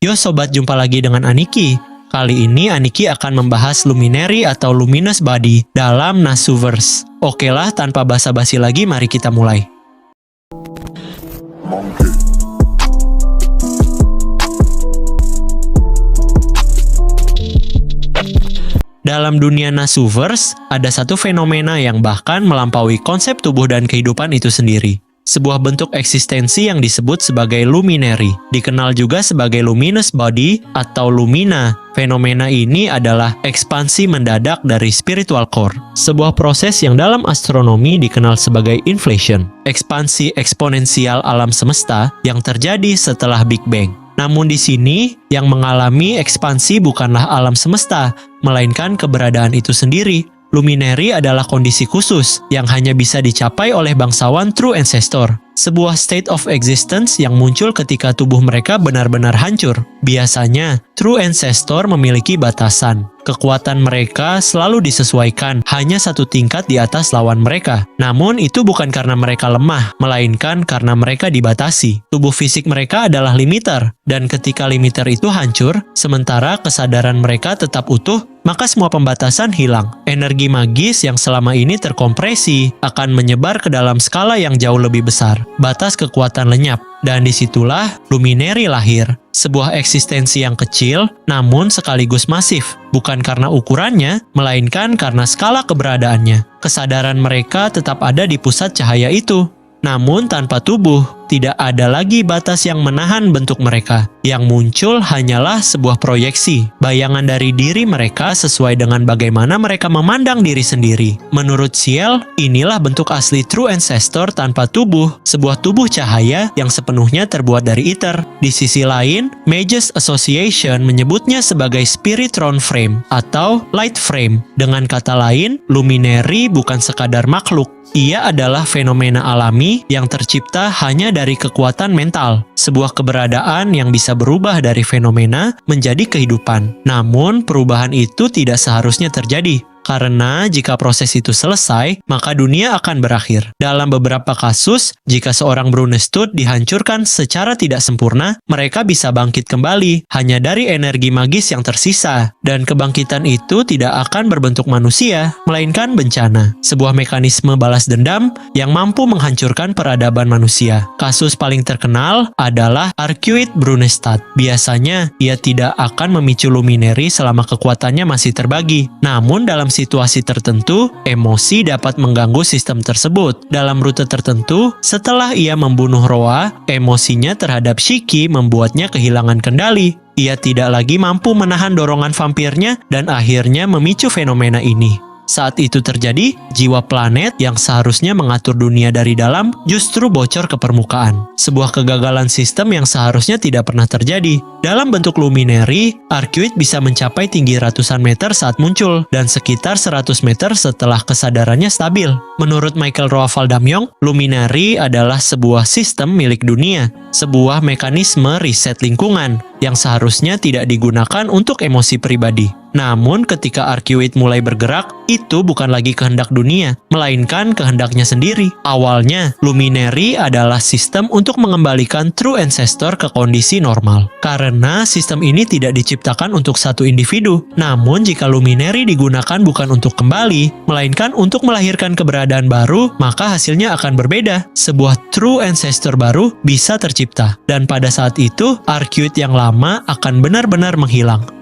Yo sobat, jumpa lagi dengan Aniki. Kali ini Aniki akan membahas Luminary atau Luminous Body dalam Nasuverse. Oke lah, tanpa basa-basi lagi, mari kita mulai. Dalam dunia Nasuverse, ada satu fenomena yang bahkan melampaui konsep tubuh dan kehidupan itu sendiri. Sebuah bentuk eksistensi yang disebut sebagai Luminary, dikenal juga sebagai Luminous Body atau Lumina. Fenomena ini adalah ekspansi mendadak dari spiritual core, sebuah proses yang dalam astronomi dikenal sebagai inflation, ekspansi eksponensial alam semesta yang terjadi setelah Big Bang. Namun di sini, yang mengalami ekspansi bukanlah alam semesta, melainkan keberadaan itu sendiri. Luminary adalah kondisi khusus yang hanya bisa dicapai oleh bangsawan True Ancestor, sebuah state of existence yang muncul ketika tubuh mereka benar-benar hancur. Biasanya, True Ancestor memiliki batasan. Kekuatan mereka selalu disesuaikan hanya satu tingkat di atas lawan mereka. Namun itu bukan karena mereka lemah, melainkan karena mereka dibatasi. Tubuh fisik mereka adalah limiter, dan ketika limiter itu hancur, sementara kesadaran mereka tetap utuh, maka semua pembatasan hilang. Energi magis yang selama ini terkompresi akan menyebar ke dalam skala yang jauh lebih besar. Batas kekuatan lenyap, dan disitulah Luminary lahir. Sebuah eksistensi yang kecil, namun sekaligus masif. Bukan karena ukurannya, melainkan karena skala keberadaannya. Kesadaran mereka tetap ada di pusat cahaya itu. Namun tanpa tubuh, tidak ada lagi batas yang menahan bentuk mereka. Yang muncul hanyalah sebuah proyeksi, bayangan dari diri mereka sesuai dengan bagaimana mereka memandang diri sendiri. Menurut Ciel, inilah bentuk asli True Ancestor tanpa tubuh, sebuah tubuh cahaya yang sepenuhnya terbuat dari ether. Di sisi lain, Magus Association menyebutnya sebagai Spiritron Frame atau Light Frame. Dengan kata lain, Luminary bukan sekadar makhluk. Ia adalah fenomena alami yang tercipta hanya dari kekuatan mental, sebuah keberadaan yang bisa berubah dari fenomena menjadi kehidupan. Namun, perubahan itu tidak seharusnya terjadi. Karena jika proses itu selesai, maka dunia akan berakhir. Dalam beberapa kasus, jika seorang Brunestud dihancurkan secara tidak sempurna, mereka bisa bangkit kembali hanya dari energi magis yang tersisa. Dan kebangkitan itu tidak akan berbentuk manusia, melainkan bencana. Sebuah mekanisme balas dendam yang mampu menghancurkan peradaban manusia. Kasus paling terkenal adalah Arcueil Brunestad. Biasanya, ia tidak akan memicu Luminary selama kekuatannya masih terbagi. Namun dalam situasi tertentu, emosi dapat mengganggu sistem tersebut. Dalam rute tertentu, setelah ia membunuh Roa, emosinya terhadap Shiki membuatnya kehilangan kendali. Ia tidak lagi mampu menahan dorongan vampirnya dan akhirnya memicu fenomena ini. Saat itu terjadi, jiwa planet yang seharusnya mengatur dunia dari dalam justru bocor ke permukaan. Sebuah kegagalan sistem yang seharusnya tidak pernah terjadi. Dalam bentuk Luminary, Arcueil bisa mencapai tinggi ratusan meter saat muncul, dan sekitar 100 meter setelah kesadarannya stabil. Menurut Michael Roa-Valdamyong, Luminary adalah sebuah sistem milik dunia, sebuah mekanisme riset lingkungan yang seharusnya tidak digunakan untuk emosi pribadi. Namun ketika Arcueil mulai bergerak, itu bukan lagi kehendak dunia, melainkan kehendaknya sendiri. Awalnya, Luminary adalah sistem untuk mengembalikan True Ancestor ke kondisi normal. Karena sistem ini tidak diciptakan untuk satu individu. Namun jika Luminary digunakan bukan untuk kembali, melainkan untuk melahirkan keberadaan baru, maka hasilnya akan berbeda. Sebuah True Ancestor baru bisa tercipta. Dan pada saat itu, Arcueil yang lama akan benar-benar menghilang.